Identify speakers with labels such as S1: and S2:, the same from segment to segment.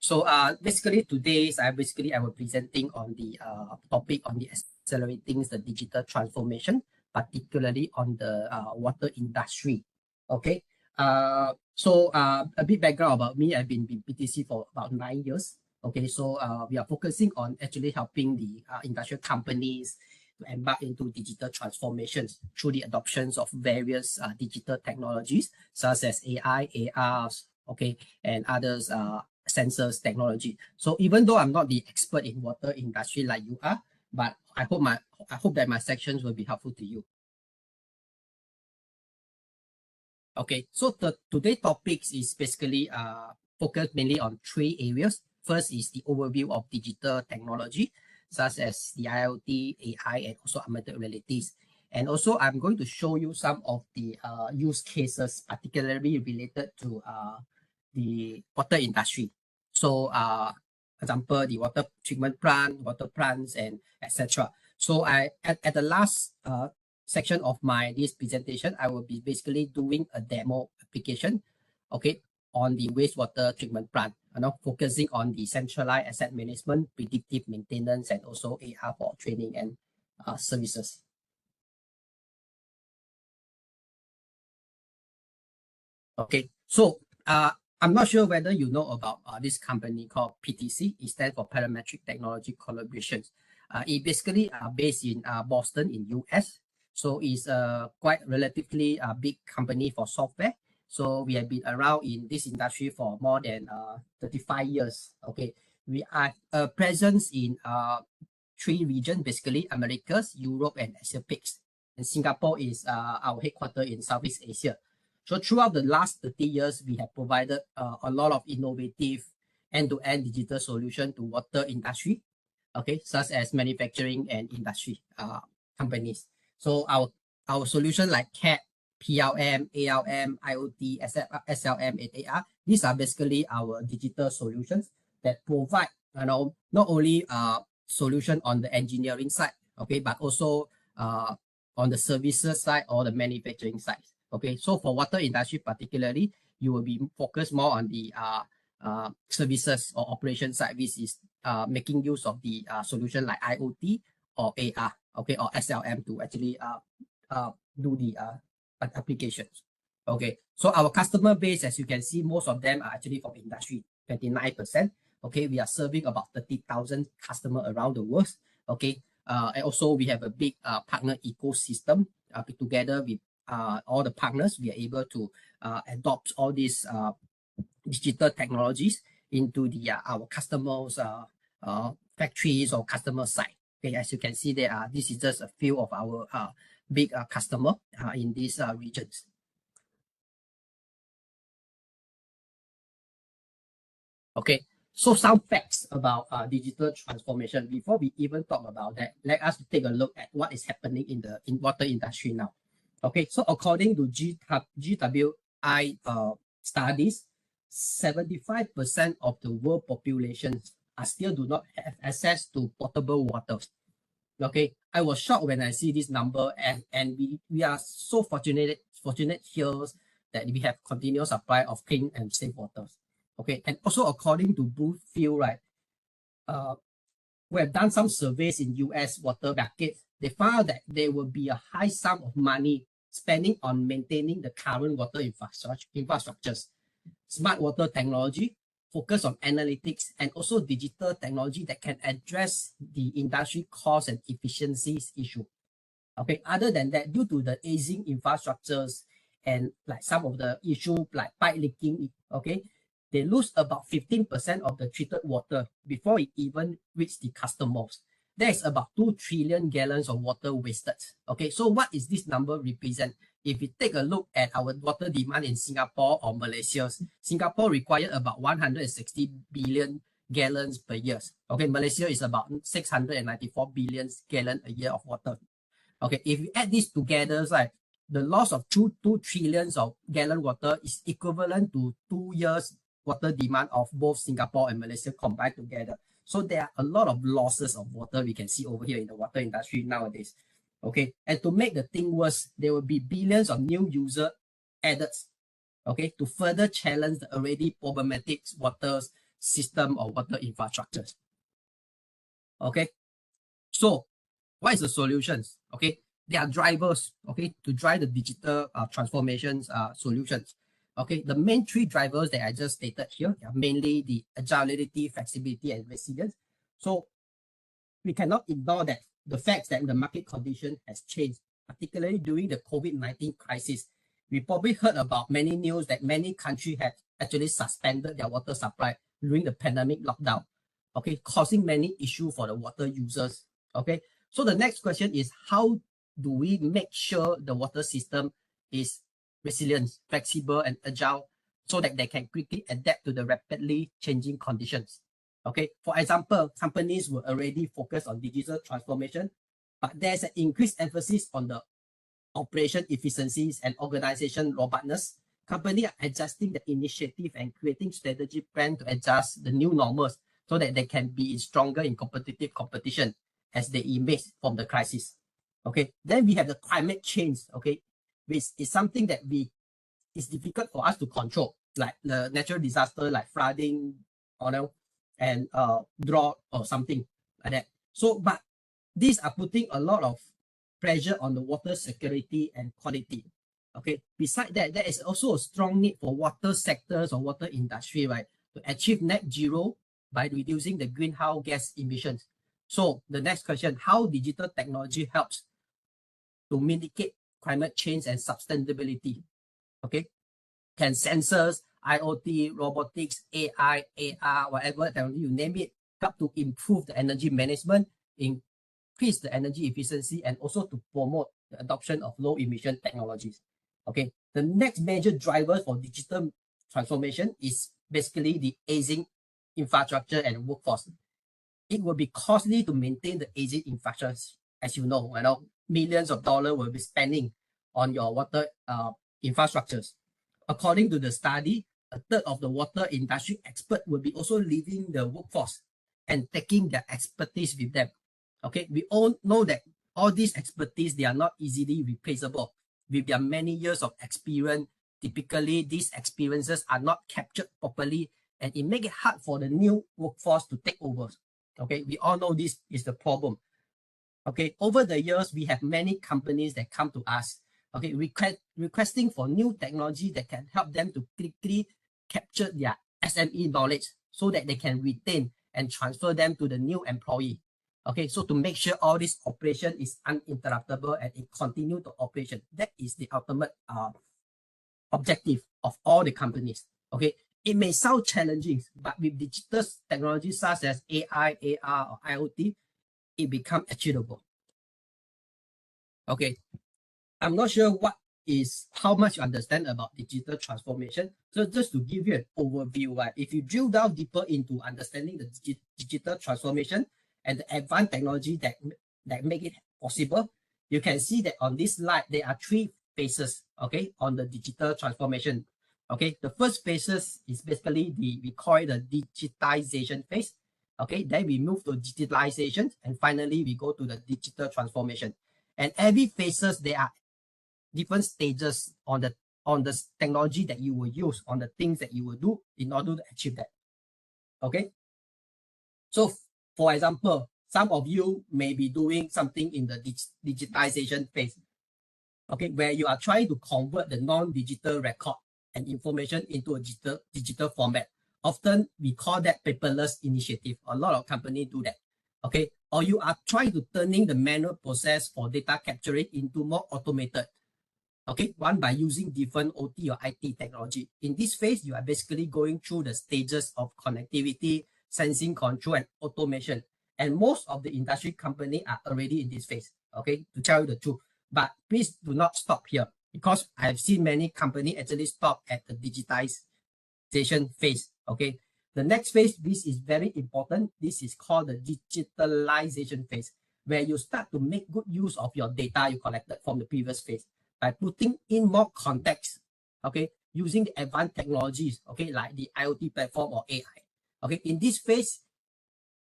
S1: So basically today I will presenting on the topic on the accelerating the digital transformation, particularly on the water industry. Okay. A bit background about me. I've been in PTC for about 9 years. Okay, so we are focusing on actually helping the industrial companies to embark into digital transformations through the adoptions of various digital technologies such as AI, AR, okay, and others sensors technology. So even though I'm not the expert in water industry like you are, but I hope that my sections will be helpful to you. Okay, so today's topics is basically focused mainly on 3 areas. First is the overview of digital technology, such as the IoT, AI, and also augmented realities. And also, I'm going to show you some of the use cases, particularly related to the water industry. So, example, the water treatment plant, water plants, and etc. So, at the last section of this presentation, I will be basically doing a demo application, okay, on the wastewater treatment plant, focusing on the centralized asset management, predictive maintenance, and also AR for training and services. Okay, so I'm not sure whether you know about this company called PTC. It stands for Parametric Technology Collaborations. It basically based in Boston in US. So it's a quite relatively big company for software. So we have been around in this industry for more than 35 years. Okay, we are a presence in 3 regions, basically Americas, Europe, and Asia Pacific. And Singapore is our headquarters in Southeast Asia. So throughout the last 30 years, we have provided a lot of innovative end-to-end digital solution to water industry, okay, such as manufacturing and industry companies. So our solution like CAD, PLM, ALM, IoT, SLM, and AR, these are basically our digital solutions that provide, not only solution on the engineering side, okay, but also on the services side or the manufacturing side. Okay, so for water industry particularly, you will be focused more on the services or operation side, which is making use of the solution like IoT or AR, okay, or SLM to actually do the applications. Okay, so our customer base, as you can see, most of them are actually from industry, 29%. Okay, we are serving about 30,000 customers around the world. Okay, and also we have a big partner ecosystem. Together with all the partners, we are able to adopt all these digital technologies into the our customers' factories or customer site. Okay, as you can see there, this is just a few of our big customer in these regions. Okay, so some facts about digital transformation. Before we even talk about that, let us take a look at what is happening in the water industry now. Okay, so according to GWI studies, 75% of the world population still do not have access to potable water. Okay, I was shocked when I see this number, and we are so fortunate here that we have continuous supply of clean and safe water. Okay, and also according to Bluefield, right, we have done some surveys in US water markets. They found that there will be a high sum of money spending on maintaining the current water infrastructures, smart water technology, focus on analytics, and also digital technology that can address the industry cost and efficiencies issue. Okay, other than that, due to the aging infrastructures and like some of the issue like pipe leaking, okay, they lose about 15% of the treated water before it even reaches the customers. There is about 2 trillion gallons of water wasted. Okay, so what is this number represent? If we take a look at our water demand in Singapore or Malaysia, Singapore requires about 160 billion gallons per year. Okay, Malaysia is about 694 billion gallons a year of water. Okay, if we add this together, like the loss of 2 trillions of gallon water is equivalent to 2 years water demand of both Singapore and Malaysia combined together. So there are a lot of losses of water we can see over here in the water industry nowadays. Okay, and to make the thing worse, there will be billions of new users added, okay, to further challenge the already problematic waters system or water infrastructures. Okay, so what is the solutions? Okay, there are drivers, okay, to drive the digital transformations solutions. Okay, the main three drivers that I just stated here are mainly the agility, flexibility, and resilience. So we cannot ignore that the fact that the market condition has changed, particularly during the COVID-19 crisis. We probably heard about many news that many countries have actually suspended their water supply during the pandemic lockdown, okay, causing many issues for the water users. Okay, so the next question is, how do we make sure the water system is resilient, flexible, and agile so that they can quickly adapt to the rapidly changing conditions? Okay, for example, companies were already focused on digital transformation, but there's an increased emphasis on the operation efficiencies and organization robustness. Companies are adjusting the initiative and creating strategic plan to adjust the new normals so that they can be stronger in competitive competition as they emerge from the crisis. Okay, then we have the climate change, okay, which is something that it's difficult for us to control, like the natural disaster like flooding, and drought or something like that. So, but these are putting a lot of pressure on the water security and quality. Okay, besides that, there is also a strong need for water sectors or water industry, right, to achieve net zero by reducing the greenhouse gas emissions. So the next question, how digital technology helps to mitigate climate change and sustainability? Okay, can sensors, IoT, robotics, AI, AR, whatever technology you name it, help to improve the energy management, increase the energy efficiency, and also to promote the adoption of low emission technologies. Okay, the next major driver for digital transformation is basically the aging infrastructure and workforce. It will be costly to maintain the aging infrastructure, as you know, millions of dollars will be spending on your water infrastructures. According to the study, a third of the water industry expert will be also leaving the workforce and taking their expertise with them. Okay, we all know that all these expertise, they are not easily replaceable. With their many years of experience, typically these experiences are not captured properly, and it makes it hard for the new workforce to take over. Okay, we all know this is the problem. Okay, over the years, we have many companies that come to us, okay, requesting for new technology that can help them to quickly capture their SME knowledge so that they can retain and transfer them to the new employee. Okay, so to make sure all this operation is uninterruptible and it continue to operation, that is the ultimate objective of all the companies. Okay, it may sound challenging, but with digital technology such as AI, AR, or IoT, it becomes achievable. Okay, I'm not sure how much you understand about digital transformation. So just to give you an overview, right? If you drill down deeper into understanding the digital transformation and the advanced technology that make it possible, you can see that on this slide, there are three phases, okay, on the digital transformation. Okay, the first phases is basically we call it the digitization phase. Okay, then we move to digitalization, and finally we go to the digital transformation. And every phases, there are different stages on the technology that you will use, on the things that you will do in order to achieve that. Okay, so for example, some of you may be doing something in the digitization phase, okay, where you are trying to convert the non-digital record and information into a digital format. Often we call that paperless initiative. A lot of companies do that. Okay, or you are trying to turning the manual process for data capturing into more automated. Okay, one by using different OT or IT technology. In this phase, you are basically going through the stages of connectivity, sensing, control, and automation. And most of the industry companies are already in this phase. Okay, to tell you the truth. But please do not stop here, because I've seen many companies actually stop at the digitization phase. Okay, the next phase, this is very important. This is called the digitalization phase, where you start to make good use of your data you collected from the previous phase by putting in more context, okay, using the advanced technologies, okay, like the IoT platform or AI. Okay, in this phase,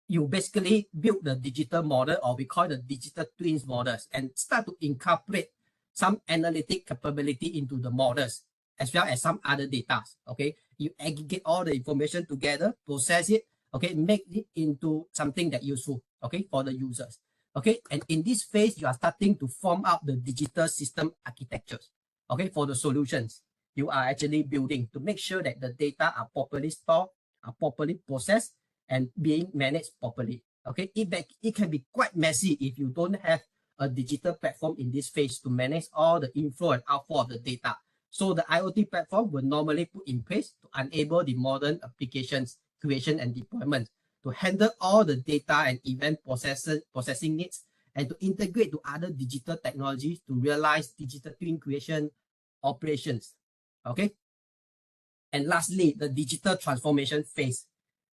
S1: you basically build the digital model, or we call the digital twins models, and start to incorporate some analytic capability into the models. as well as some other data. Okay, you aggregate all the information together, process it, okay, make it into something that useful, okay, for the users. Okay, and in this phase, you are starting to form out the digital system architectures, okay, for the solutions you are actually building to make sure that the data are properly stored, are properly processed, and being managed properly. Okay, it can be quite messy if you don't have a digital platform in this phase to manage all the inflow and outflow of the data. So the IoT platform will normally put in place to enable the modern applications creation and deployment, to handle all the data and event processing needs, and to integrate to other digital technologies to realize digital twin creation operations. Okay. And lastly, the digital transformation phase.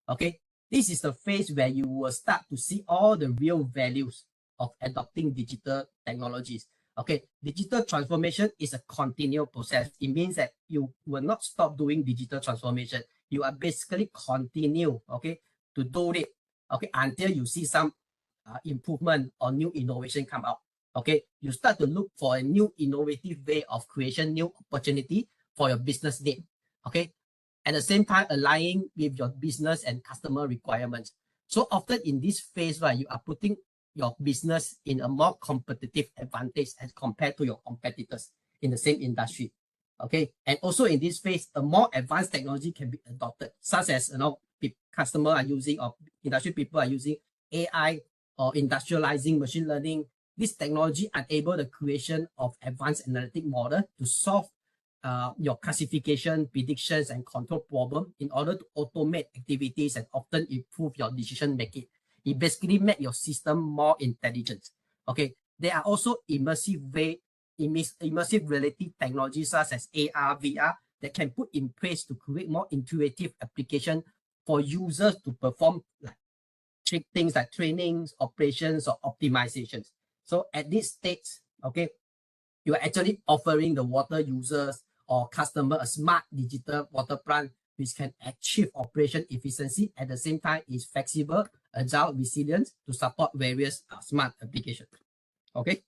S1: Okay. This is the phase where you will start to see all the real values of adopting digital technologies. Okay, digital transformation is a continual process. It means that you will not stop doing digital transformation. You are basically continue, okay, to do it, okay, until you see some improvement or new innovation come out. Okay, you start to look for a new innovative way of creation, new opportunity for your business need. Okay, at the same time aligning with your business and customer requirements. So often in this phase, right, you are putting your business in a more competitive advantage as compared to your competitors in the same industry. Okay, and also in this phase, a more advanced technology can be adopted, such as customer are using or industry people are using AI or industrializing machine learning. This technology enable the creation of advanced analytic model to solve your classification, predictions, and control problem in order to automate activities and often improve your decision making. It basically make your system more intelligent. Okay, there are also immersive reality technologies such as AR, VR that can put in place to create more intuitive application for users to perform like things like trainings, operations, or optimizations. So at this stage, okay, you are actually offering the water users or customer a smart digital water plant which can achieve operation efficiency at the same time is flexible, agile, resilient to support various smart applications. Okay.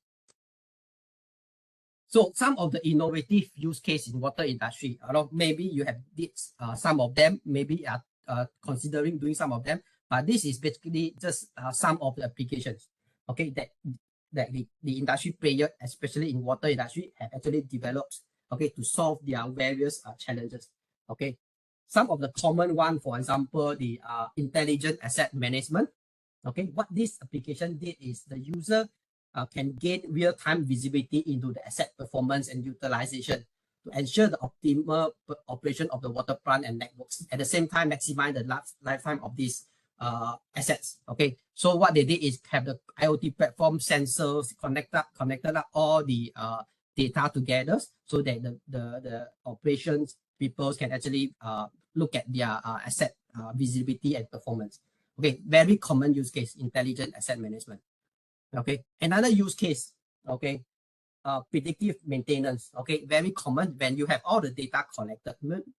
S1: So some of the innovative use case in water industry, maybe you have did some of them, maybe are considering doing some of them, but this is basically just some of the applications, okay, that the industry player, especially in water industry, have actually developed, okay, to solve their various challenges. Okay, some of the common one, for example, the intelligent asset management. Okay, what this application did is the user can gain real-time visibility into the asset performance and utilization to ensure the optimal operation of the water plant and networks. At the same time, maximize the lifetime of these assets. Okay, so what they did is have the IoT platform sensors connected up all the data together so that the operations people can actually look at their asset visibility and performance. Okay, very common use case, intelligent asset management. Okay, another use case, okay, predictive maintenance. Okay, very common. When you have all the data collected,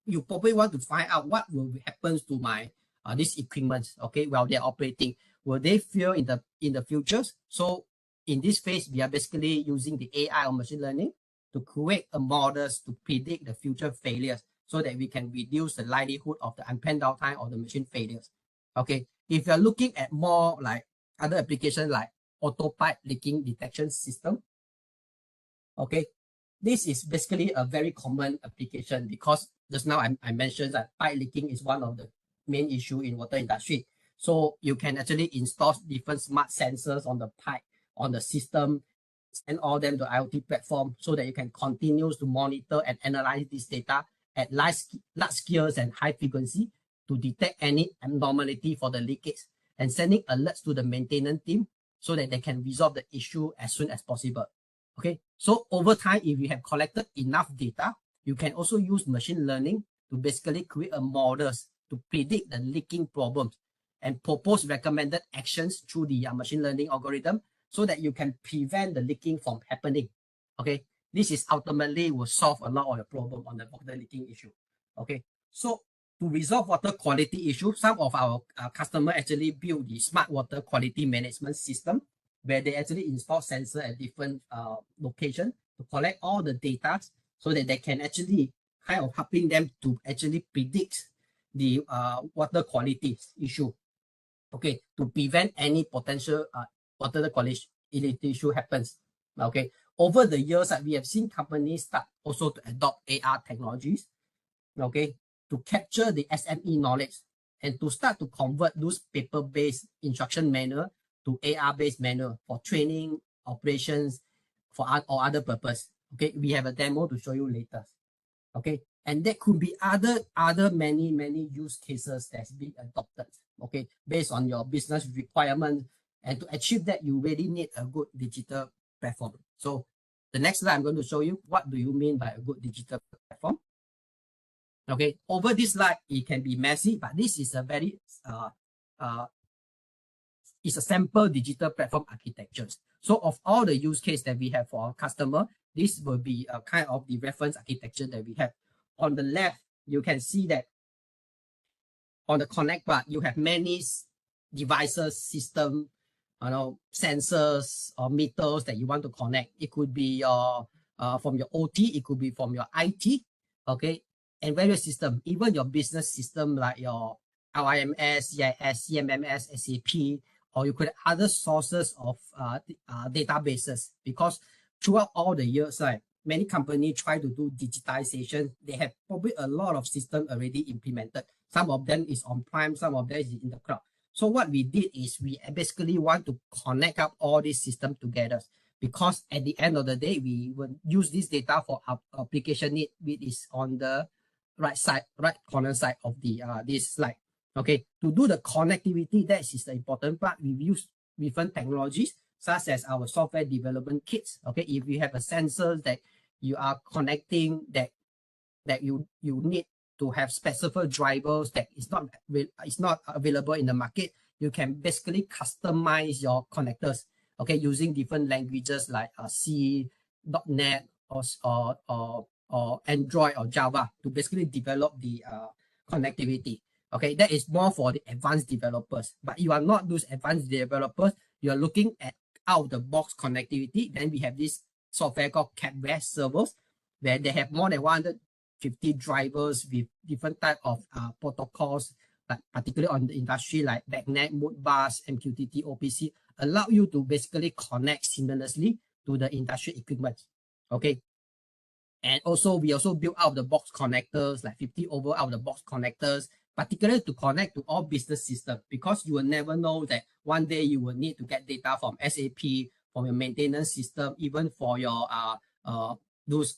S1: you probably want to find out what will happen to my this equipment, okay, while they're operating. Will they fail in the futures? So in this phase, we are basically using the AI or machine learning to create a models to predict the future failures so that we can reduce the likelihood of the unplanned downtime or the machine failures. Okay, if you're looking at more like other applications like auto pipe leaking detection system, okay, this is basically a very common application because just now I mentioned that pipe leaking is one of the main issue in water industry. So you can actually install different smart sensors on the pipe, on the system, and all them to IoT platform so that you can continue to monitor and analyze this data at large scales and high frequency to detect any abnormality for the leakage and sending alerts to the maintenance team so that they can resolve the issue as soon as possible. Okay, so over time, if you have collected enough data, you can also use machine learning to basically create a models to predict the leaking problems and propose recommended actions through the machine learning algorithm so that you can prevent the leaking from happening. Okay, this is ultimately will solve a lot of your problem on the water leaking issue. Okay, so to resolve water quality issue, some of our customers actually build the smart water quality management system where they actually install sensor at different locations to collect all the data so that they can actually kind of helping them to actually predict the water quality issue, okay, to prevent any potential water quality issue happens. Okay, over the years, we have seen companies start also to adopt AR technologies, okay, to capture the SME knowledge and to start to convert those paper-based instruction manual to AR-based manual for training, operations, for or other purpose. Okay, we have a demo to show you later. Okay, and there could be other many use cases that's being adopted. Okay, based on your business requirement, and to achieve that, you really need a good digital platform. So the next slide, I'm going to show you what do you mean by a good digital platform. Okay, over this slide, it can be messy, but this is a very it's a sample digital platform architectures. So of all the use case that we have for our customer, this will be a kind of the reference architecture that we have. On the left, you can see that on the connect part, you have many devices, system, sensors or meters that you want to connect. It could be from your OT, it could be from your IT, okay, and various system, even your business system like your LIMS, CIS, CMMS, SAP, or you could have other sources of databases, because throughout all the years, many companies try to do digitization. They have probably a lot of systems already implemented. Some of them is on-prem, some of them is in the cloud. So what we did is we basically want to connect up all these systems together, because at the end of the day, we will use this data for our application need, which is on the right corner side of the this slide. Okay, to do the connectivity, that is the important part. We use different technologies such as our software development kits. Okay, if you have a sensor that you are connecting, that you need to have specific drivers that is not available in the market, you can basically customize your connectors, okay, using different languages like C, .NET, or Android or Java to basically develop the connectivity. Okay, that is more for the advanced developers. But you are not those advanced developers. You are looking at out-of-the-box connectivity. Then we have this software called CapWare servers, where they have more than 150 drivers with different type of protocols, like particularly on the industry like BACnet, Modbus, MQTT, OPC, allow you to basically connect seamlessly to the industry equipment. Okay. And also, we also build out-of-the-box connectors, like 50 over out-of-the-box connectors, particularly to connect to all business systems, because you will never know that one day you will need to get data from SAP, from your maintenance system, even for your those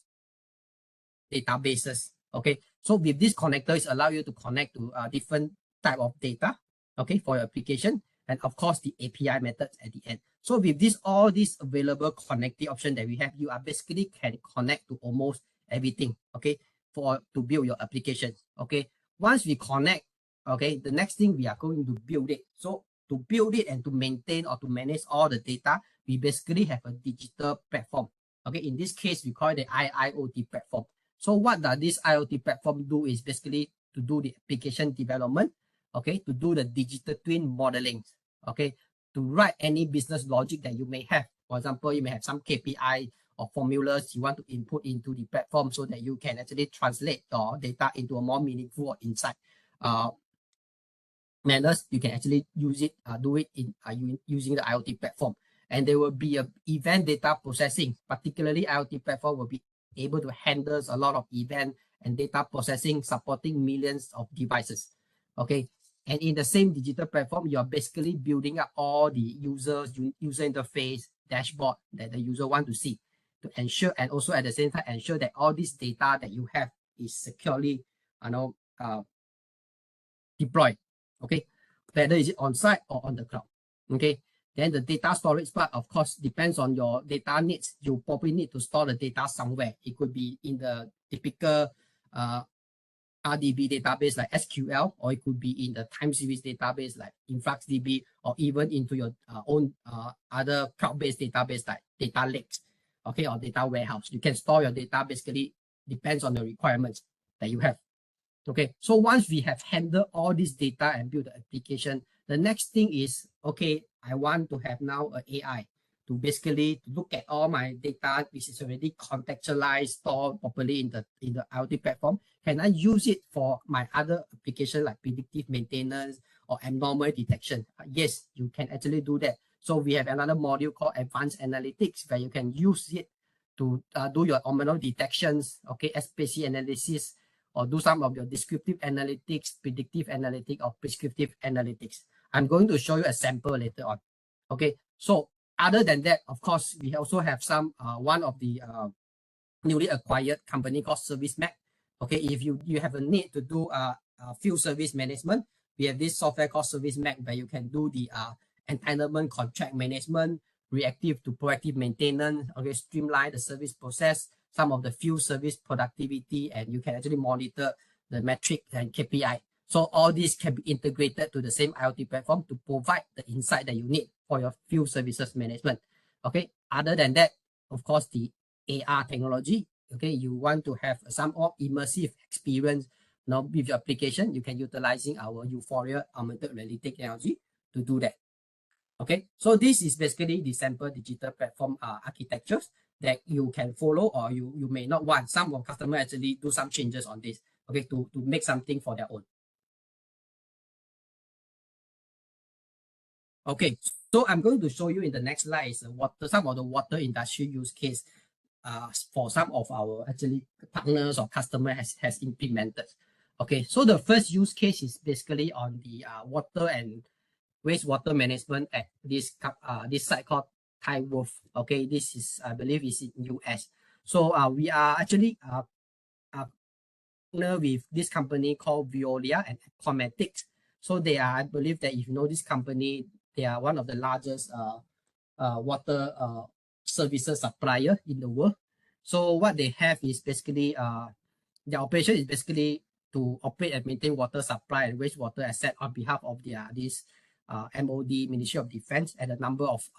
S1: databases. Okay, so with this connector, it allows you to connect to different type of data, okay, for your application, and of course the API methods at the end. So with this, all these available connectivity option that we have, you are basically can connect to almost everything, okay, to build your application. Okay, once we connect, okay, the next thing we are going to build it. So to build it and to maintain or to manage all the data, we basically have a digital platform. Okay, in this case, we call it the IIoT platform. So what does this IoT platform do is basically to do the application development, okay, to do the digital twin modeling, okay, to write any business logic that you may have. For example, you may have some KPI or formulas you want to input into the platform so that you can actually translate your data into a more meaningful or insight manners. You can actually use it, do it in using the IoT platform. And there will be a event data processing. Particularly, IoT platform will be able to handle a lot of event and data processing, supporting millions of devices. Okay, and in the same digital platform, you are basically building up all the user interface dashboard that the user want to see, to ensure, and also at the same time ensure that all this data that you have is securely, deployed. Okay, whether is it on site or on the cloud. Okay, then the data storage part, of course, depends on your data needs. You probably need to store the data somewhere. It could be in the typical RDB database like SQL, or it could be in the time series database like InfluxDB, or even into your own other cloud-based database like data lakes, okay, or data warehouse. You can store your data, basically depends on the requirements that you have. Okay, so once we have handled all this data and built the application, the next thing is, okay, I want to have now an AI to basically look at all my data, which is already contextualized, stored properly in the IoT platform. Can I use it for my other application like predictive maintenance or abnormal detection? Yes, you can actually do that. So we have another module called advanced analytics where you can use it to do your anomaly detections, okay, SPC analysis, or do some of your descriptive analytics, predictive analytics, or prescriptive analytics. I'm going to show you a sample later on. Okay, so other than that, of course, we also have some one of the newly acquired company called ServiceMac. Okay, if you have a need to do field service management, we have this software called ServiceMac where you can do the entitlement contract management, reactive to proactive maintenance, okay, streamline the service process, some of the field service productivity, and you can actually monitor the metric and KPI. So all these can be integrated to the same IoT platform to provide the insight that you need for your field services management. Okay, other than that, of course, the AR technology, okay, you want to have some more immersive experience now with your application, you can utilizing our Euphoria augmented reality technology to do that. Okay, so this is basically the sample digital platform architectures that you can follow, or you may not want. Some of customers actually do some changes on this, okay, to make something for their own. Okay, so I'm going to show you in the next slide is some of the water industry use case for some of our actually partners or customer has implemented. Okay, so the first use case is basically on the water and wastewater management at this site called Thai Wolf. Okay, this is, I believe, is in US. So we are actually partner with this company called Veolia and Aquamatics. So they are, I believe that if you know this company, they are one of the largest water services supplier in the world. So what they have is basically their operation is basically to operate and maintain water supply and wastewater asset on behalf of this MOD, Ministry of Defense, at a number of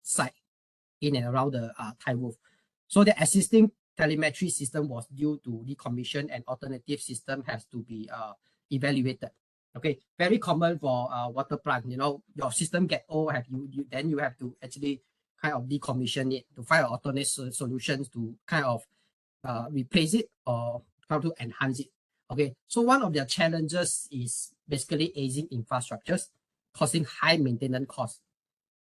S1: sites in and around the Thai Wolf. So the existing telemetry system was due to decommission, and alternative system has to be evaluated. Okay, very common for water plant. You know, your system get old, then you have to actually kind of decommission it to find alternate solutions to kind of replace it or how to enhance it. Okay, so one of their challenges is basically aging infrastructures, causing high maintenance costs.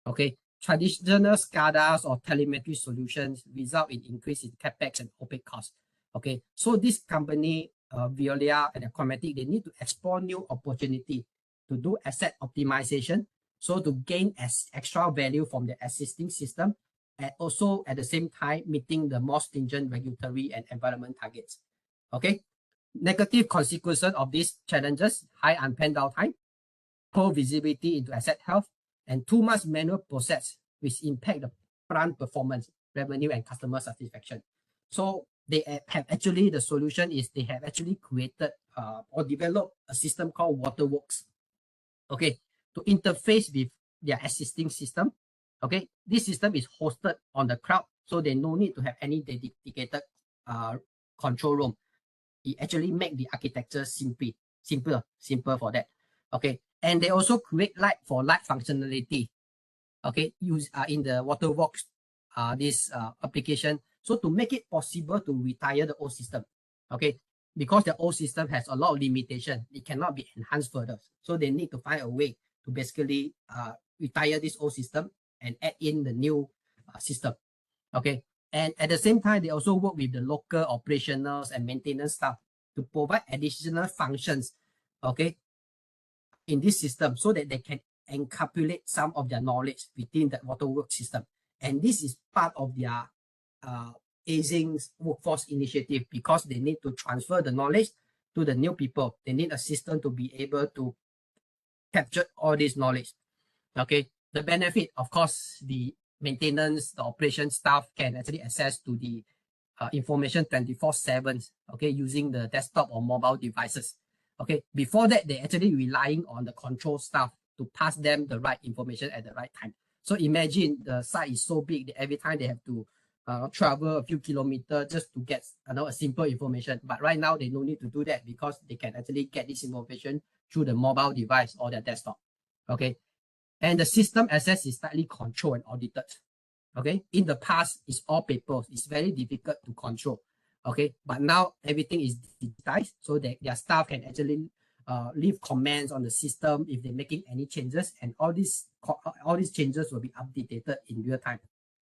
S1: Okay, traditional SCADAs or telemetry solutions result in increase in capex and OPEX costs. Okay, so this company, Veolia and Aquamatic, they need to explore new opportunity to do asset optimization, so to gain extra value from the existing system, and also at the same time meeting the more stringent regulatory and environment targets. Okay, negative consequences of these challenges: high unplanned downtime, poor visibility into asset health, and too much manual process, which impact the plant performance, revenue, and customer satisfaction. So they have actually, the solution is they have actually created or developed a system called Waterworks, okay, to interface with their existing system. Okay, this system is hosted on the cloud, so they no need to have any dedicated control room. It actually make the architecture simpler for that. Okay, and they also create light for light functionality. Okay, use in the Waterworks this application, so to make it possible to retire the old system. Okay, because the old system has a lot of limitation, it cannot be enhanced further. So they need to find a way to basically retire this old system and add in the new system. Okay, and at the same time, they also work with the local operationals and maintenance staff to provide additional functions, okay, in this system, so that they can encapsulate some of their knowledge within that Waterworks system. And this is part of their aging workforce initiative, because they need to transfer the knowledge to the new people. They need a system to be able to capture all this knowledge. Okay, the benefit, of course, the maintenance, the operation staff can actually access to the information 24/7, okay, using the desktop or mobile devices. Okay, before that, they actually relying on the control staff to pass them the right information at the right time. So imagine the site is so big that every time they have to travel a few kilometers just to get a simple information. But right now, they don't need to do that, because they can actually get this information through the mobile device or their desktop. Okay, and the system access is tightly controlled and audited. Okay, in the past, it's all paper. It's very difficult to control. Okay, but now everything is digitized, so that their staff can actually leave comments on the system if they're making any changes, and all these changes will be updated in real time.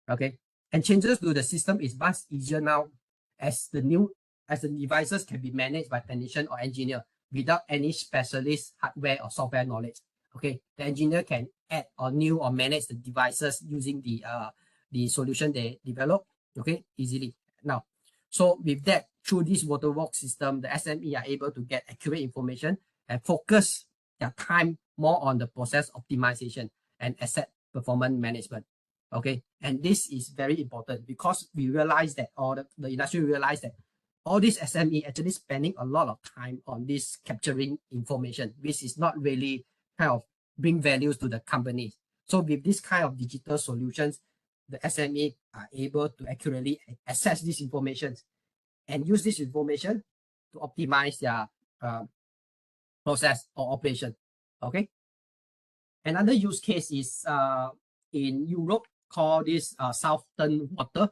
S1: Okay, and changes to the system is much easier now, as the devices can be managed by technician or engineer without any specialist hardware or software knowledge. Okay, the engineer can add or new or manage the devices using the solution they develop, okay, easily now. So with that, through this waterworks system, the SME are able to get accurate information and focus their time more on the process optimization and asset performance management. Okay, and this is very important because we realize that, or the industry realize that all these SME actually spending a lot of time on this capturing information, which is not really kind of bring values to the companies. So with this kind of digital solutions, the SME are able to accurately access this information and use this information to optimize their process or operation. Okay. Another use case is in Europe, called this Southern Water,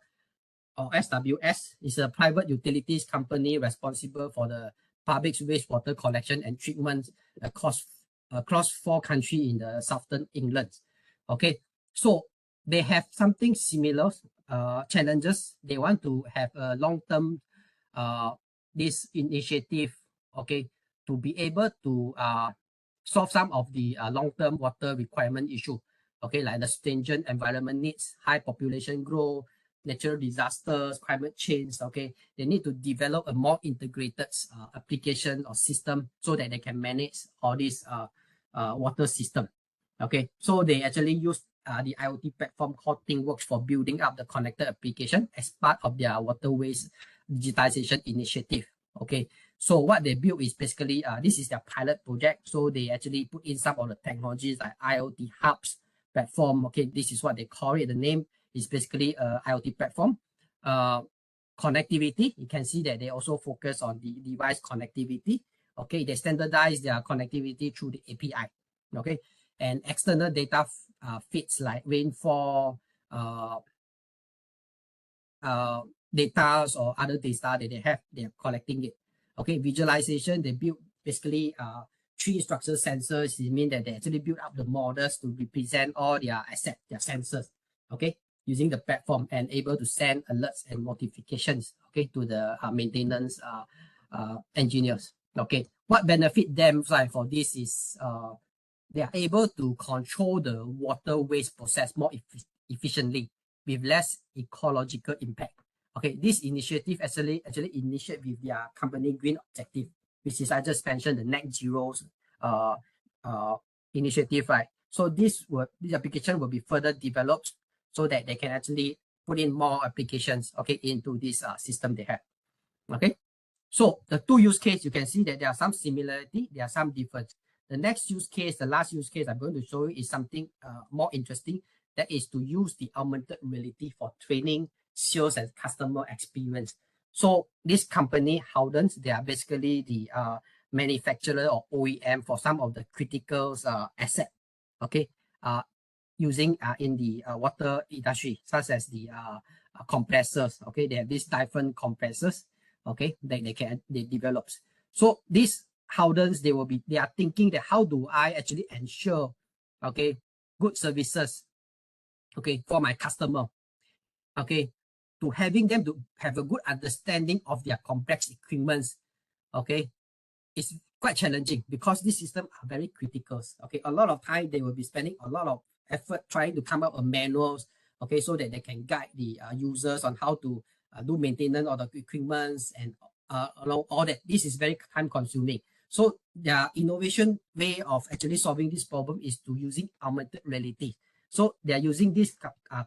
S1: or SWS. Is a private utilities company responsible for the public wastewater collection and treatment across 4 countries in the southern England. Okay, so they have something similar challenges. They want to have a long-term this initiative, okay, to be able to solve some of the long-term water requirement issue, okay, like the stringent environment needs, high population growth, natural disasters, climate change. Okay, they need to develop a more integrated application or system so that they can manage all this water system. Okay, so they actually use the IoT platform called ThinkWorks for building up the connected application as part of their waterways digitization initiative. Okay, so what they built is basically this is their pilot project. So they actually put in some of the technologies like IoT hubs platform. Okay, this is what they call it. The name is basically a IoT platform. Connectivity, you can see that they also focus on the device connectivity. Okay, they standardize their connectivity through the API. Okay, and external data feeds like rainfall, data or other data that they are collecting it. Okay, visualization, they build basically 3 structural sensors. It means that they actually build up the models to represent all their assets, their sensors. Okay, using the platform and able to send alerts and notifications, okay, to the maintenance engineers. Okay, what benefit them like for this is they are able to control the water waste process more efficiently with less ecological impact. Okay, this initiative actually initiate with their company green objective, which is I just mentioned the net zeros initiative, right? So this application will be further developed so that they can actually put in more applications, okay, into this system they have. Okay, so the 2 use case, you can see that there are some similarity, there are some difference. The next use case, the last use case I'm going to show you is something more interesting. That is to use the augmented reality for training, sales, and customer experience. So this company, Howdens, they are basically the manufacturer or OEM for some of the critical asset, okay, using in the water industry, such as the compressors. Okay, they have these different compressors, okay, that they develop. So these Howdens, they are thinking that how do I actually ensure, okay, good services, okay, for my customer, okay, to having them to have a good understanding of their complex equipments, okay, it's quite challenging because these systems are very critical. Okay, a lot of time they will be spending a lot of effort trying to come up with manuals, okay, so that they can guide the users on how to do maintenance of the equipments and along all that. This is very time consuming. So their innovation way of actually solving this problem is to using augmented reality. So they are using this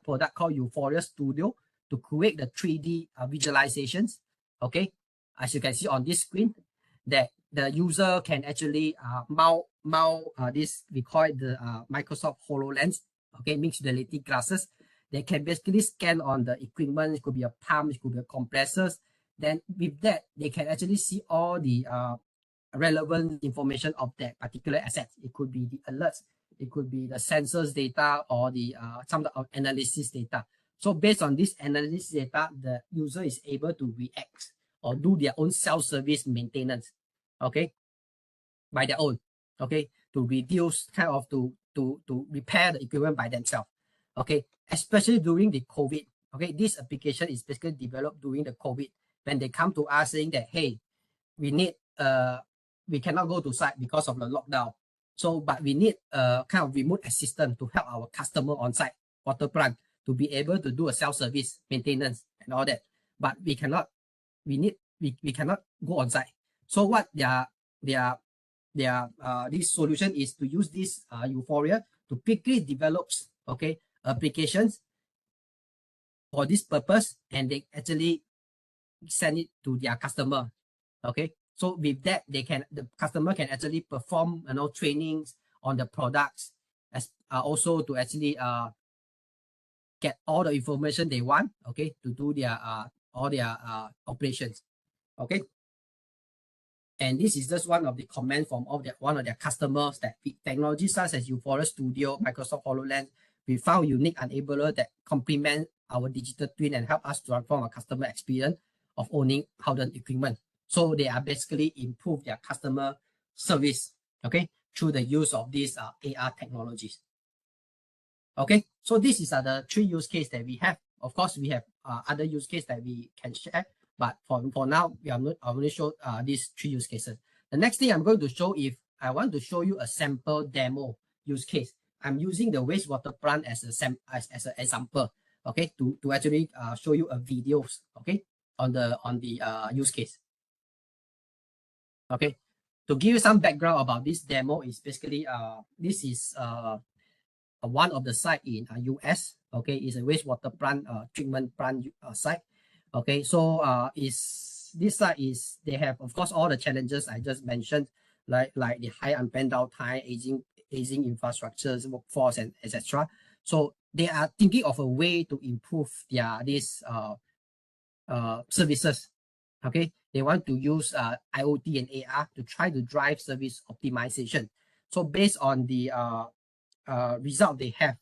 S1: product called Euphoria Studio to create the 3D visualizations. Okay, as you can see on this screen, that the user can actually mount this, we call it the Microsoft HoloLens, okay, mixed reality glasses. They can basically scan on the equipment. It could be a pump, it could be a compressors. Then with that, they can actually see all the relevant information of that particular asset. It could be the alerts, it could be the sensors data, or the some of the analysis data. So based on this analysis data, the user is able to react or do their own self-service maintenance, okay, by their own, okay, to reduce kind of to repair the equipment by themselves, okay, especially during the COVID. Okay, this application is basically developed during the COVID when they come to us saying that, hey, we cannot go to site because of the lockdown. So, but we need a kind of remote assistant to help our customer on site water plant to be able to do a self-service maintenance and all that. But we cannot go on site. So what this solution is to use this Euphoria to quickly develop, okay, applications for this purpose, and they actually send it to their customer. Okay, so with that, the customer can actually perform trainings on the products, as also to actually get all the information they want, okay, to do their all their operations. Okay, and this is just one of the comments from one of their customers, that technologies such as Euphoria Studio, Microsoft HoloLens, we found unique enabler that complement our digital twin and help us transform our customer experience of owning hardened equipment. So they are basically improve their customer service, okay, through the use of these AR technologies. Okay, so these are the 3 use cases that we have. Of course, we have other use cases that we can share, but for now, I'm going to show these 3 use cases. The next thing I'm going to show, if I want to show you a sample demo use case, I'm using the wastewater plant as an example, okay, to actually show you a videos, okay, on the use case. Okay, to give you some background about this demo, is basically this is one of the site in US. Okay, is a wastewater plant treatment plant site. Okay, so this site is, they have of course all the challenges I just mentioned, like the high unplanned downtime, aging infrastructures, workforce, and etc. So they are thinking of a way to improve their services. Okay, they want to use IoT and AR to try to drive service optimization. So based on the result they have,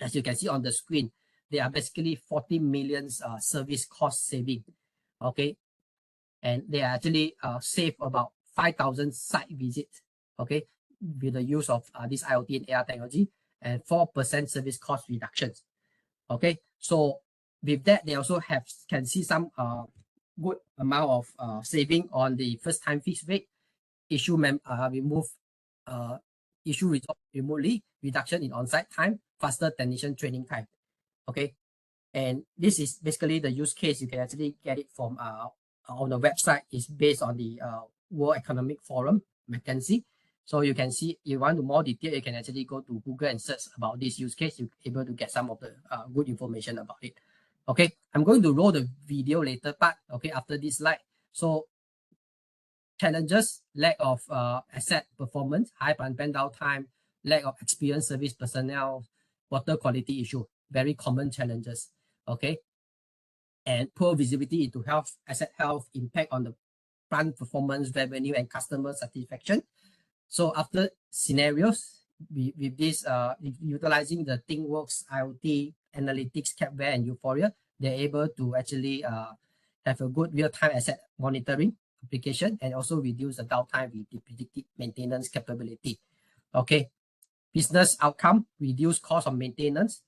S1: as you can see on the screen, they are basically 40 million service cost saving. Okay, and they actually save about 5,000 site visits. Okay, with the use of this IoT and AR technology, and 4% service cost reductions. Okay, so with that, they also can see some good amount of saving on the first time fix rate, issue resolved remotely, reduction in on-site time, faster technician training time. Okay, and this is basically the use case. You can actually get it from on the website. Is based on the World Economic Forum McKinsey. So you can see, you want more detail, you can actually go to Google and search about this use case. You're able to get some of the good information about it. Okay, I'm going to roll the video later part, okay, after this slide. So challenges: lack of asset performance, high unplanned downtime, lack of experienced service personnel, water quality issue, very common challenges. Okay, and poor visibility into asset health, impact on the plant performance, revenue, and customer satisfaction. So after scenarios, with this utilizing the ThinkWorks IoT analytics, Capware, and Euphoria, they're able to actually have a good real-time asset monitoring application, and also reduce the downtime with the predictive maintenance capability. Okay, business outcome: reduce cost of maintenance.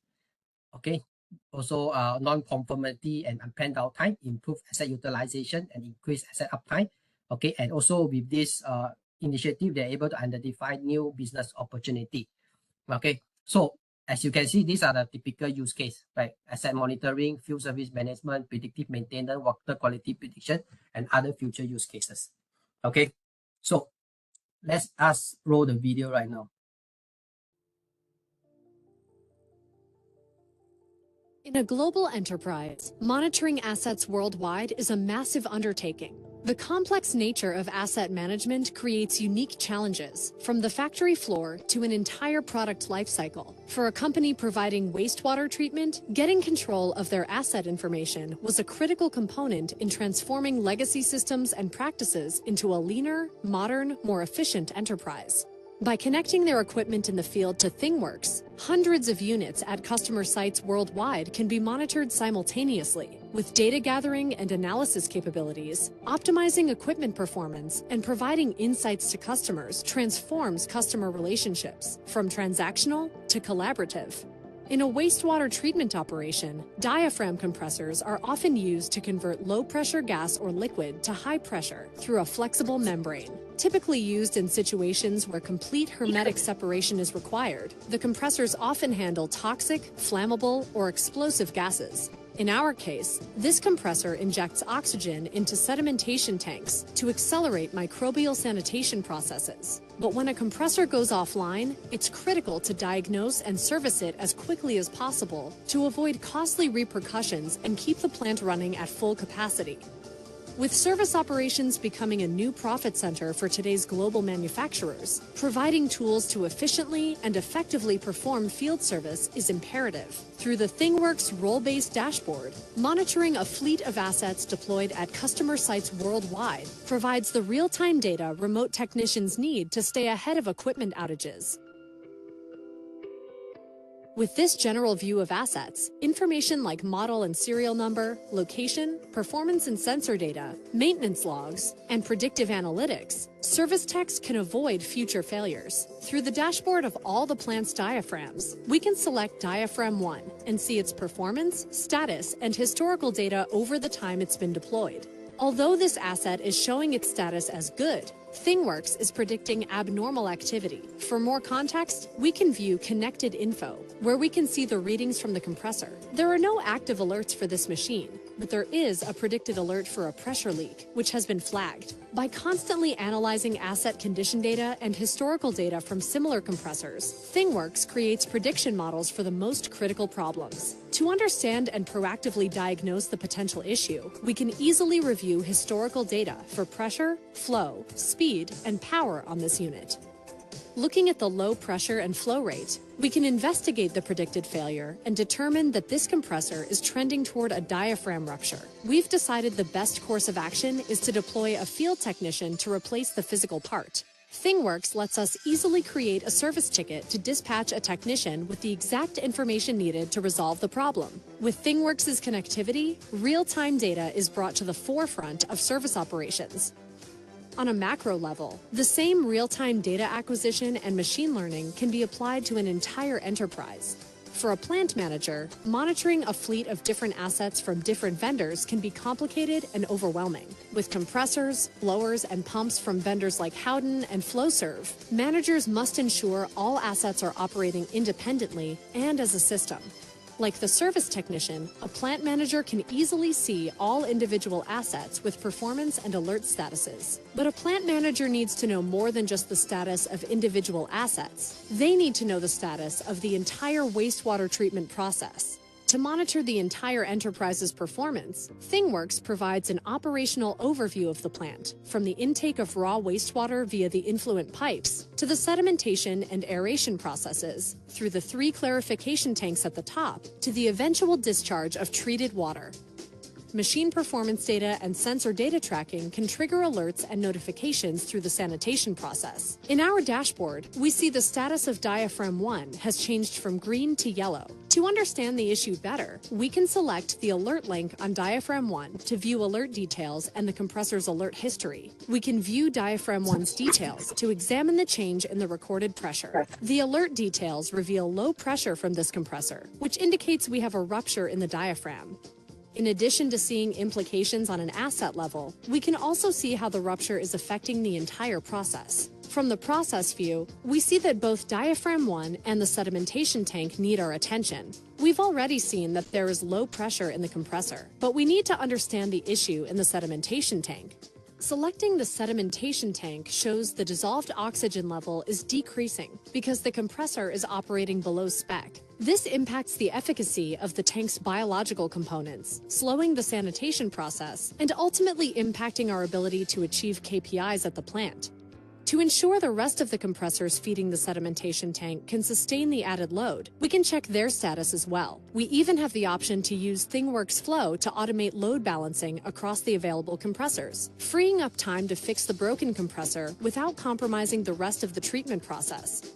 S1: Okay, also non-conformity and unplanned downtime, improve asset utilization, and increase asset uptime. Okay, and also with this initiative, they're able to identify new business opportunity. Okay, so as you can see, these are the typical use case, right? Asset monitoring, field service management, predictive maintenance, water quality prediction, and other future use cases. Okay, so let's roll the video right now.
S2: In a global enterprise, monitoring assets worldwide is a massive undertaking. The complex nature of asset management creates unique challenges, from the factory floor to an entire product lifecycle. For a company providing wastewater treatment, getting control of their asset information was a critical component in transforming legacy systems and practices into a leaner, modern, more efficient enterprise. By connecting their equipment in the field to ThingWorx, hundreds of units at customer sites worldwide can be monitored simultaneously, with data gathering and analysis capabilities. Optimizing equipment performance and providing insights to customers transforms customer relationships from transactional to collaborative. In a wastewater treatment operation, diaphragm compressors are often used to convert low-pressure gas or liquid to high pressure through a flexible membrane. Typically used in situations where complete hermetic separation is required, the compressors often handle toxic, flammable, or explosive gases. In our case, this compressor injects oxygen into sedimentation tanks to accelerate microbial sanitation processes. But when a compressor goes offline, it's critical to diagnose and service it as quickly as possible to avoid costly repercussions and keep the plant running at full capacity. With service operations becoming a new profit center for today's global manufacturers, providing tools to efficiently and effectively perform field service is imperative. Through the ThingWorx role-based dashboard, monitoring a fleet of assets deployed at customer sites worldwide provides the real-time data remote technicians need to stay ahead of equipment outages. With this general view of assets, information like model and serial number, location, performance and sensor data, maintenance logs, and predictive analytics, service techs can avoid future failures. Through the dashboard of all the plant's diaphragms, we can select Diaphragm 1 and see its performance, status, and historical data over the time it's been deployed. Although this asset is showing its status as good, ThingWorx is predicting abnormal activity. For more context, we can view Connected Info, where we can see the readings from the compressor. There are no active alerts for this machine, but there is a predicted alert for a pressure leak, which has been flagged. By constantly analyzing asset condition data and historical data from similar compressors, ThingWorx creates prediction models for the most critical problems. To understand and proactively diagnose the potential issue, we can easily review historical data for pressure, flow, speed, and power on this unit. Looking at the low pressure and flow rate, we can investigate the predicted failure and determine that this compressor is trending toward a diaphragm rupture. We've decided the best course of action is to deploy a field technician to replace the physical part. ThingWorx lets us easily create a service ticket to dispatch a technician with the exact information needed to resolve the problem. With ThingWorx's connectivity, real-time data is brought to the forefront of service operations. On a macro level, the same real-time data acquisition and machine learning can be applied to an entire enterprise. For a plant manager, monitoring a fleet of different assets from different vendors can be complicated and overwhelming. With compressors, blowers, and pumps from vendors like Howden and Flowserve, managers must ensure all assets are operating independently and as a system. Like the service technician, a plant manager can easily see all individual assets with performance and alert statuses. But a plant manager needs to know more than just the status of individual assets. They need to know the status of the entire wastewater treatment process. To monitor the entire enterprise's performance, ThingWorx provides an operational overview of the plant, from the intake of raw wastewater via the influent pipes to the sedimentation and aeration processes, through the 3 clarification tanks at the top to the eventual discharge of treated water. Machine performance data and sensor data tracking can trigger alerts and notifications through the sanitation process. In our dashboard, we see the status of Diaphragm 1 has changed from green to yellow. To understand the issue better, we can select the alert link on Diaphragm 1 to view alert details and the compressor's alert history. We can view Diaphragm 1's details to examine the change in the recorded pressure. The alert details reveal low pressure from this compressor, which indicates we have a rupture in the diaphragm. In addition to seeing implications on an asset level, we can also see how the rupture is affecting the entire process. From the process view, we see that both Diaphragm 1 and the sedimentation tank need our attention. We've already seen that there is low pressure in the compressor, but we need to understand the issue in the sedimentation tank. Selecting the sedimentation tank shows the dissolved oxygen level is decreasing because the compressor is operating below spec. This impacts the efficacy of the tank's biological components, slowing the sanitation process and ultimately impacting our ability to achieve KPIs at the plant. To ensure the rest of the compressors feeding the sedimentation tank can sustain the added load, we can check their status as well. We even have the option to use ThingWorx Flow to automate load balancing across the available compressors, freeing up time to fix the broken compressor without compromising the rest of the treatment process.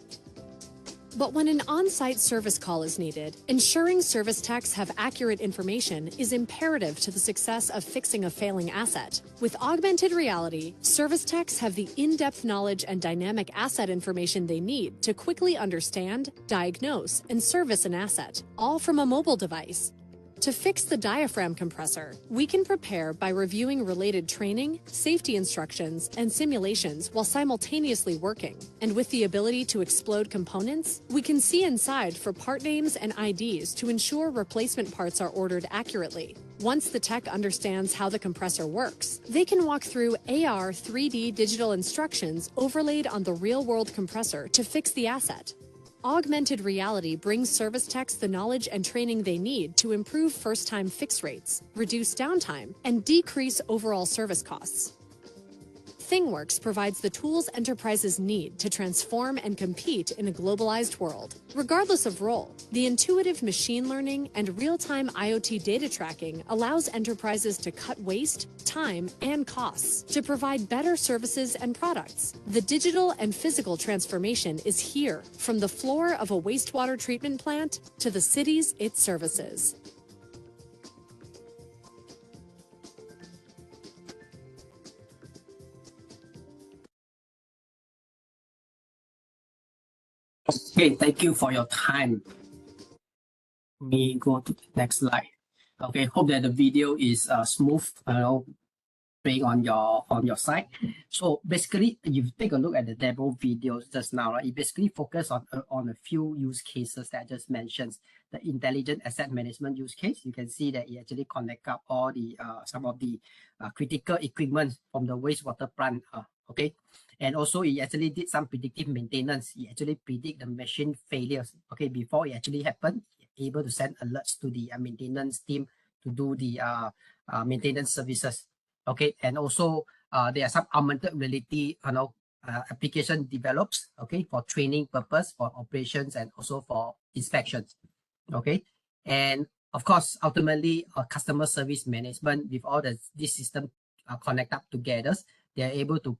S2: But when an on-site service call is needed, ensuring service techs have accurate information is imperative to the success of fixing a failing asset. With augmented reality, service techs have the in-depth knowledge and dynamic asset information they need to quickly understand, diagnose, and service an asset, all from a mobile device. To fix the diaphragm compressor, we can prepare by reviewing related training, safety instructions, and simulations while simultaneously working. And with the ability to explode components, we can see inside for part names and IDs to ensure replacement parts are ordered accurately. Once the tech understands how the compressor works, they can walk through AR 3D digital instructions overlaid on the real-world compressor to fix the asset. Augmented reality brings service techs the knowledge and training they need to improve first-time fix rates, reduce downtime, and decrease overall service costs. ThingWorx provides the tools enterprises need to transform and compete in a globalized world. Regardless of role, the intuitive machine learning and real-time IoT data tracking allows enterprises to cut waste, time, and costs to provide better services and products. The digital and physical transformation is here, from the floor of a wastewater treatment plant to the cities it services.
S1: Okay, thank you for your time. Let me go to the next slide. Okay, hope that the video is smooth, playing on your side. So basically, if you take a look at the demo videos just now, right, it basically focus on a few use cases that I just mentioned. The intelligent asset management use case, you can see that it actually connect up all the some of the critical equipment from the wastewater plant. Okay, and also it actually did some predictive maintenance. It actually predict the machine failures. Okay, before it actually happened, able to send alerts to the maintenance team to do the maintenance services. Okay, and also there are some augmented reality application develops, okay, for training purpose, for operations, and also for inspections. Okay, and of course ultimately customer service management, with all this system connect up together, they are able to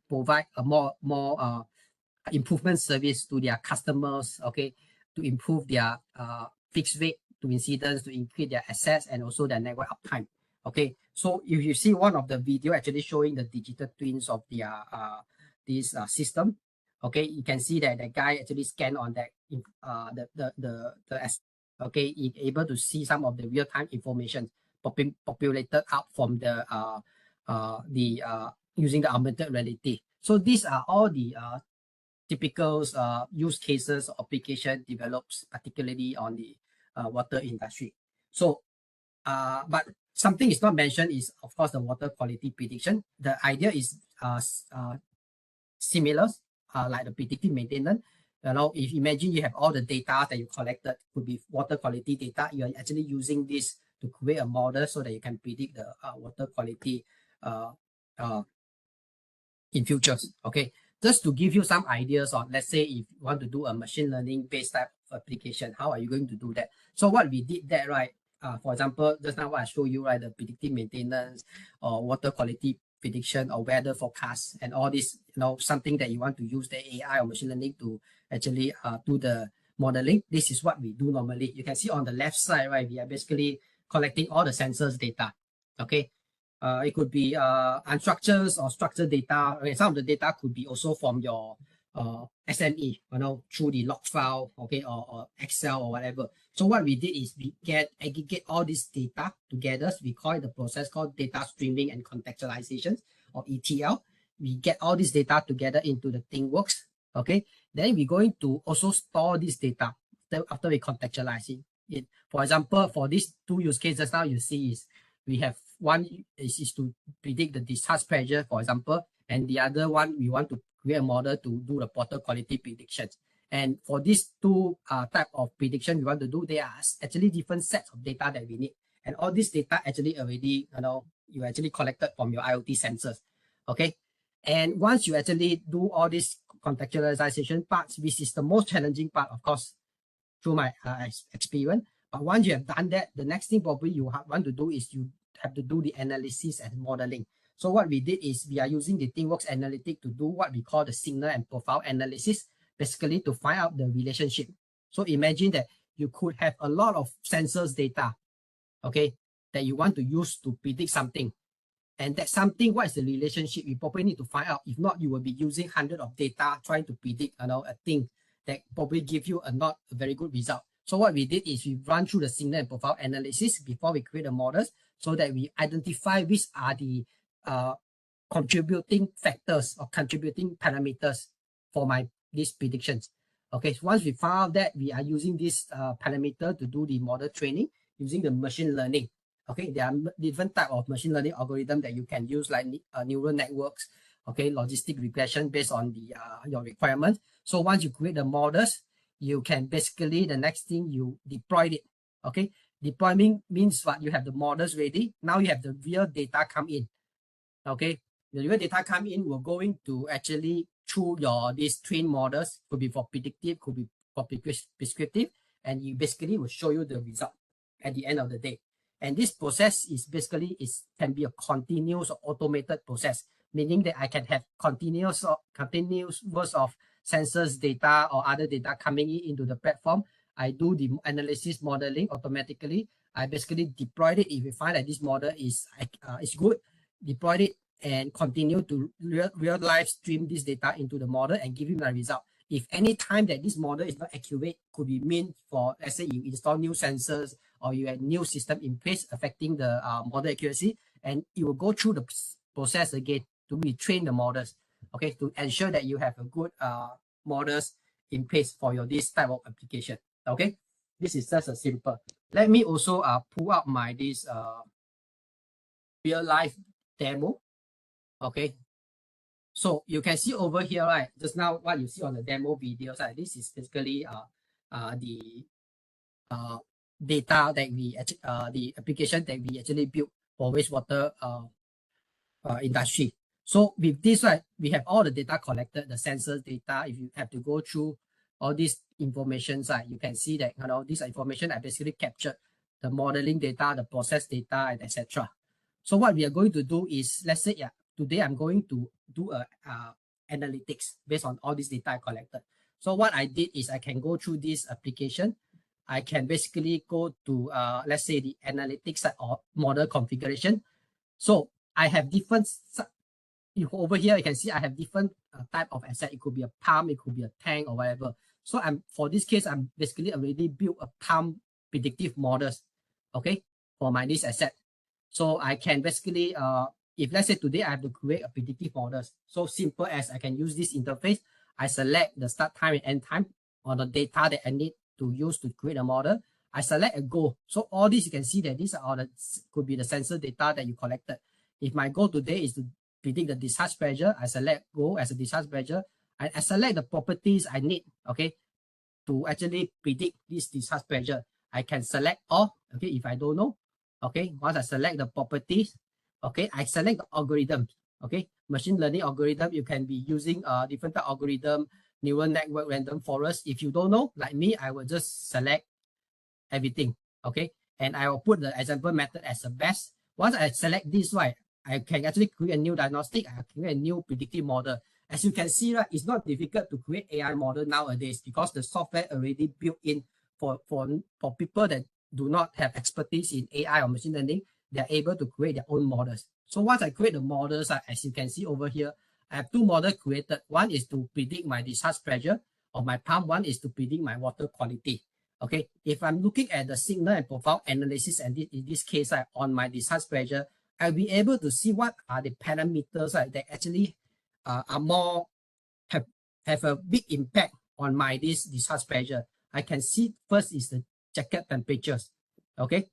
S1: provide a more improvement service to their customers, okay, to improve their fixed rate to incidents, to increase their assets, and also their network uptime. Okay, so if you see one of the video actually showing the digital twins of their this system, okay, you can see that the guy actually scanned on that okay, able to see some of the real-time information populated out from the using the augmented reality. So these are all the typical use cases or application develops, particularly on the water industry. So, but something is not mentioned is, of course, the water quality prediction. The idea is similar, like the predictive maintenance. If imagine you have all the data that you collected, could be water quality data, you are actually using this to create a model so that you can predict the water quality in futures. Okay, just to give you some ideas on, let's say if you want to do a machine learning based type of application, how are you going to do that? So what we did that, right, for example, just now what I showed you, right, the predictive maintenance or water quality prediction or weather forecast and all this, something that you want to use the AI or machine learning to actually do the modeling. This is what we do normally. You can see on the left side, right, we are basically collecting all the sensors data. Okay, it could be unstructured or structured data. Okay, some of the data could be also from your SME, through the log file, okay, or Excel or whatever. So what we did is we aggregate all this data together. We call it the process called data streaming and contextualization, or ETL. We get all this data together into the ThingWorx. Okay, then we're going to also store this data after we contextualize it. For example, for these two use cases now, you see is we have one is to predict the discharge pressure, for example, and the other one we want to create a model to do the water quality predictions. And for these two type of prediction we want to do, there are actually different sets of data that we need. And all this data actually already, you actually collected from your IoT sensors. Okay. And once you actually do all this contextualization parts, which is the most challenging part, of course, through my experience. But once you have done that, the next thing probably you want to do is you have to do the analysis and modeling. So what we did is we are using the ThinkWorks analytic to do what we call the signal and profile analysis, basically to find out the relationship. So imagine that you could have a lot of sensors data, okay, that you want to use to predict something. And that something, what is the relationship? You probably need to find out. If not, you will be using hundreds of data trying to predict, a thing that probably give you not a very good result. So what we did is we run through the signal and profile analysis before we create the models, so that we identify which are the contributing factors or contributing parameters for these predictions. Okay, so once we found out that, we are using this parameter to do the model training using the machine learning. Okay, there are different type of machine learning algorithm that you can use, like neural networks, okay, logistic regression based on your requirements. So once you create the models, you can basically, the next thing, you deploy it. Okay, deployment means what? You have the models ready. Now you have the real data come in. Okay, the real data come in, we're going to actually through these trained models, could be for predictive, could be for prescriptive, and you basically will show you the result at the end of the day. And this process is basically can be a continuous or automated process, meaning that I can have continuous burst of sensors data or other data coming into the platform. I do the analysis modeling automatically. I basically deployed it. If we find that this model is good, deployed it and continue to real life stream this data into the model and give you my result. If any time that this model is not accurate, could be mean for, let's say you install new sensors or you have new system in place affecting the model accuracy, and you will go through the process again to retrain the models, okay, to ensure that you have a good models in place for this type of application. Okay, this is just a simple. Let me also pull up this real life demo. Okay, so you can see over here, right? Just now, what you see on the demo videos, right? This is basically the data that the application that we actually built for wastewater industry. So with this, right, we have all the data collected, the sensors data. If you have to go through all these information, right, you can see that this information I basically captured the modeling data, the process data, and etc. So what we are going to do is, let's say, today I'm going to do analytics based on all this data I collected. So what I did is I can go through this application. I can basically go to, let's say, the analytics or model configuration. So I have different, over here you can see I have different type of asset. It could be a pump, it could be a tank or whatever. So for this case, I'm basically already built a pump predictive models, okay, for this asset. So I can basically, if let's say today I have to create a predictive models, so simple as I can use this interface. I select the start time and end time on the data that I need to use to create a model. I select a goal. So all this, you can see that these are all could be the sensor data that you collected. If my goal today is to predict the discharge pressure, I select goal as a discharge pressure. I select the properties I need, okay, to actually predict this discharge pressure. I can select all, okay, if I don't know. Okay, once I select the properties, okay, I select the algorithm. Okay, machine learning algorithm, you can be using different type algorithm, neural network, random forest. If you don't know, like me, I will just select everything. Okay, and I will put the example method as the best. Once I select this, right, I can actually create a new diagnostic. I can create a new predictive model. As you can see, right, it's not difficult to create AI model nowadays because the software already built in for people that do not have expertise in AI or machine learning. They're able to create their own models. So once I create the models, as you can see over here, I have two models created. One is to predict my discharge pressure of my pump. One is to predict my water quality. Okay, if I'm looking at the signal and profile analysis, and in this case, on my discharge pressure, I'll be able to see what are the parameters that actually are more have a big impact on this discharge pressure. I can see first is the jacket temperatures. Okay,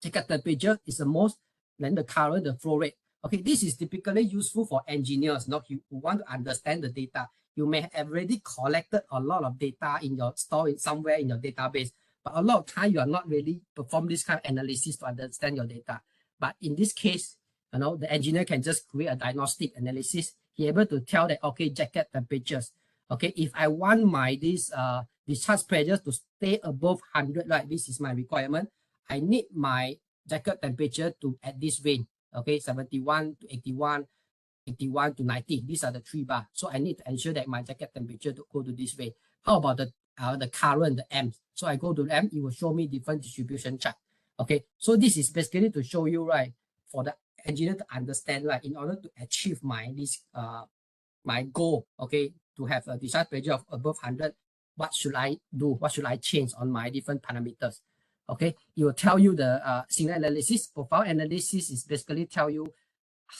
S1: jacket temperature is the most, then the current, the flow rate. Okay, this is typically useful for engineers, not you who want to understand the data. You may have already collected a lot of data in your store somewhere in your database, but a lot of time you are not really perform this kind of analysis to understand your data. But in this case, the engineer can just create a diagnostic analysis. he able to tell that, okay, jacket temperatures. Okay, if I want my discharge pressure to stay above 100, right, this is my requirement. I need my jacket temperature to at this range. Okay, 71 to 81, 81 to 90. These are the 3 bar. So I need to ensure that my jacket temperature to go to this range. How about the current, the amps? So I go to amp, it will show me different distribution chart. Okay, so this is basically to show you, right, for the engineer to understand, right, in order to achieve my my goal, okay, to have a discharge pressure of above 100, what should I do? What should I change on my different parameters? Okay, it will tell you the signal analysis. Profile analysis is basically tell you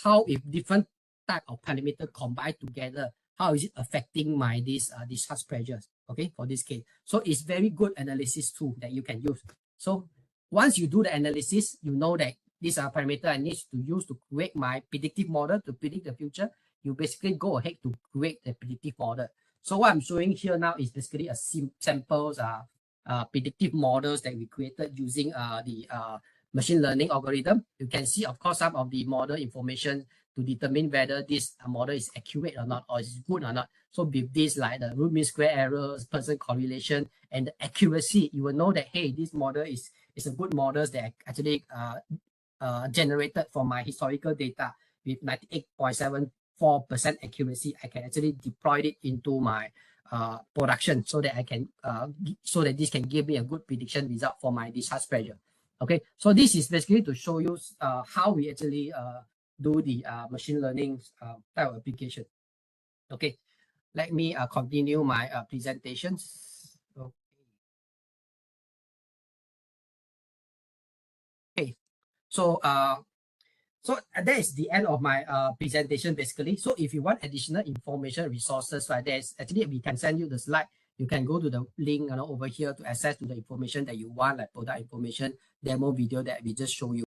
S1: how, if different type of parameter combined together, how is it affecting my discharge pressures, okay, for this case. So it's very good analysis tool that you can use. So once you do the analysis, you know that these are parameters I need to use to create my predictive model to predict the future. You basically go ahead to create the predictive model. So what I'm showing here now is basically a samples predictive models that we created using the machine learning algorithm. You can see, of course, some of the model information to determine whether this model is accurate or not, or is good or not. So with this, like the root mean square errors, person correlation, and the accuracy, you will know that, hey, this model is a good models that actually generated from my historical data with 98.74% accuracy. I can actually deploy it into my production so that I can so that this can give me a good prediction result for my discharge pressure. Okay, so this is basically to show you how we actually do the machine learning type of application. Okay, let me continue my presentations. Okay, so that is the end of my presentation basically. So if you want additional information, resources, right, there's actually, we can send you the slide. You can go to the link over here to access to the information that you want, like product information, demo video that we just show you.